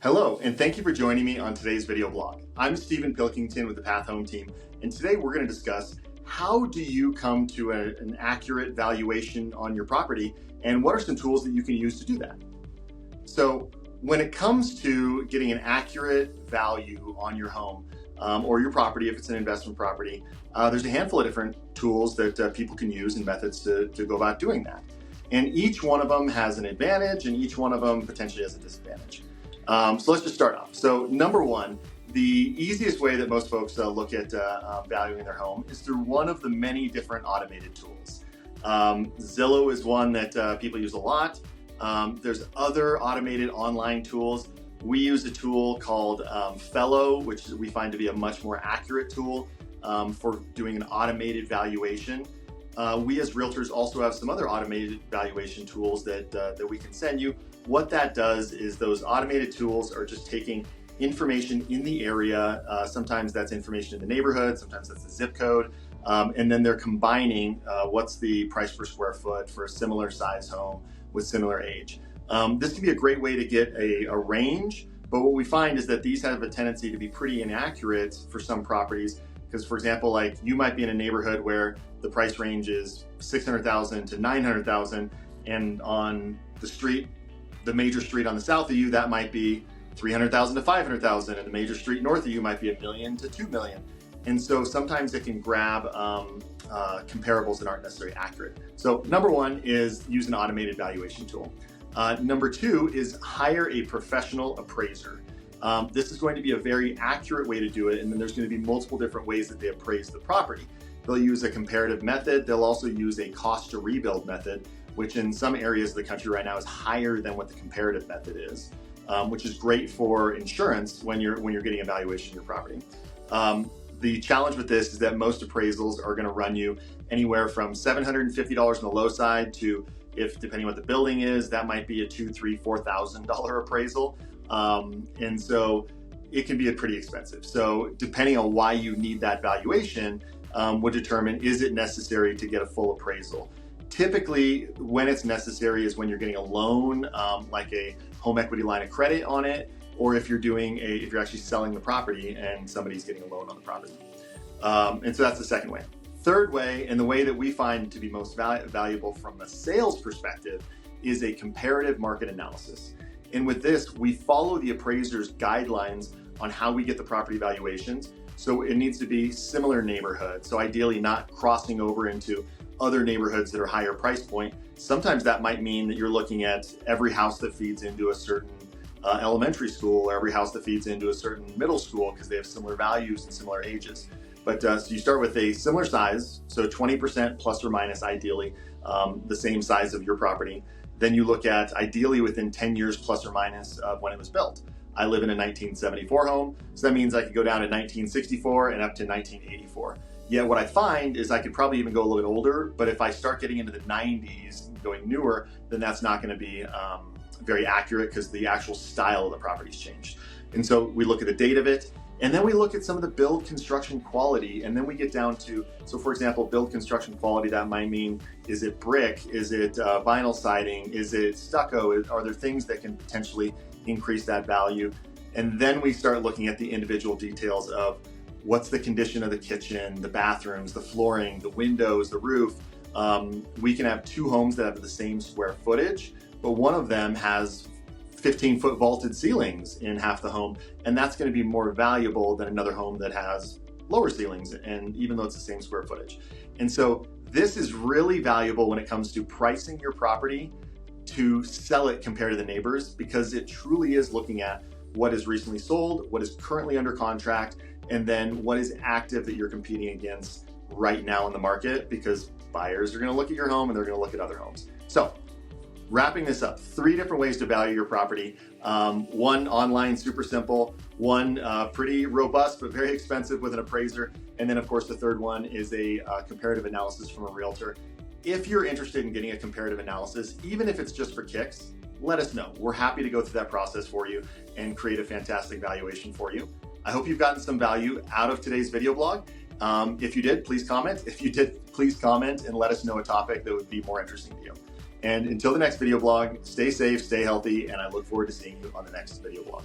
Hello, and thank you for joining me on today's video blog. I'm Steven Pilkington with the Path Home team, and today we're going to discuss how do you come to an accurate valuation on your property, and what are some tools that you can use to do that. So when it comes to getting an accurate value on your home or your property, if it's an investment property, there's a handful of different tools that people can use and methods to go about doing that. And each one of them has an advantage, and each one of them potentially has a disadvantage. So let's just start off. So number one, the easiest way that most folks look at valuing their home is through one of the many different automated tools. Zillow is one that people use a lot. There's other automated online tools. We use a tool called Fellow, which we find to be a much more accurate tool for doing an automated valuation. We as realtors also have some other automated valuation tools that we can send you. What that does is those automated tools are just taking information in the area. Sometimes that's information in the neighborhood, sometimes that's the zip code, and then they're combining what's the price per square foot for a similar size home with similar age. This can be a great way to get a range, but what we find is that these have a tendency to be pretty inaccurate for some properties. Because, for example, like you might be in a neighborhood where the price range is $600,000 to $900,000, and on the street, the major street on the south of you, that might be $300,000 to $500,000, and the major street north of you might be $1 million to $2 million. And so sometimes it can grab comparables that aren't necessarily accurate. So number one is use an automated valuation tool. Number two is hire a professional appraiser. This is going to be a very accurate way to do it, and then there's going to be multiple different ways that they appraise the property. They'll use a comparative method. They'll also use a cost to rebuild method, which in some areas of the country right now is higher than what the comparative method is, which is great for insurance when you're getting a valuation of your property. The challenge with this is that most appraisals are going to run you anywhere from $750 on the low side to, if depending on what the building is, that might be a $2,000, $3,000, $4,000 appraisal. And so it can be pretty expensive. So depending on why you need that valuation would determine, is it necessary to get a full appraisal? Typically, when it's necessary is when you're getting a loan, like a home equity line of credit on it, or if you're actually selling the property and somebody's getting a loan on the property. And so that's the second way. Third way, and the way that we find to be most valuable from a sales perspective, is a comparative market analysis. And with this, we follow the appraiser's guidelines on how we get the property valuations. So it needs to be similar neighborhoods. So ideally not crossing over into other neighborhoods that are higher price point. Sometimes that might mean that you're looking at every house that feeds into a certain elementary school, or every house that feeds into a certain middle school, because they have similar values and similar ages. But so you start with a similar size, so 20% plus or minus ideally, the same size of your property. Then you look at ideally within 10 years plus or minus of when it was built. I live in a 1974 home, so that means I could go down to 1964 and up to 1984. Yet what I find is I could probably even go a little bit older, but if I start getting into the 90s, going newer, then that's not going to be very accurate because the actual style of the property's changed. And so we look at the date of it, and then we look at some of the build construction quality, and then we get down to, so for example, build construction quality, that might mean, is it brick? Is it vinyl siding? Is it stucco? Are there things that can potentially increase that value? And then we start looking at the individual details of what's the condition of the kitchen, the bathrooms, the flooring, the windows, the roof. We can have two homes that have the same square footage, but one of them has 15-foot vaulted ceilings in half the home, and that's going to be more valuable than another home that has lower ceilings, and even though it's the same square footage. And so this is really valuable when it comes to pricing your property to sell it compared to the neighbors, because it truly is looking at what is recently sold, what is currently under contract, and then what is active that you're competing against right now in the market, because buyers are going to look at your home and they're going to look at other homes. So wrapping this up, 3 different ways to value your property. One online, super simple. One pretty robust, but very expensive with an appraiser. And then of course, the third one is a comparative analysis from a realtor. If you're interested in getting a comparative analysis, even if it's just for kicks, let us know. We're happy to go through that process for you and create a fantastic valuation for you. I hope you've gotten some value out of today's video blog. If you did, please comment. If you did, please comment and let us know a topic that would be more interesting to you. And until the next video blog, stay safe, stay healthy, and I look forward to seeing you on the next video blog.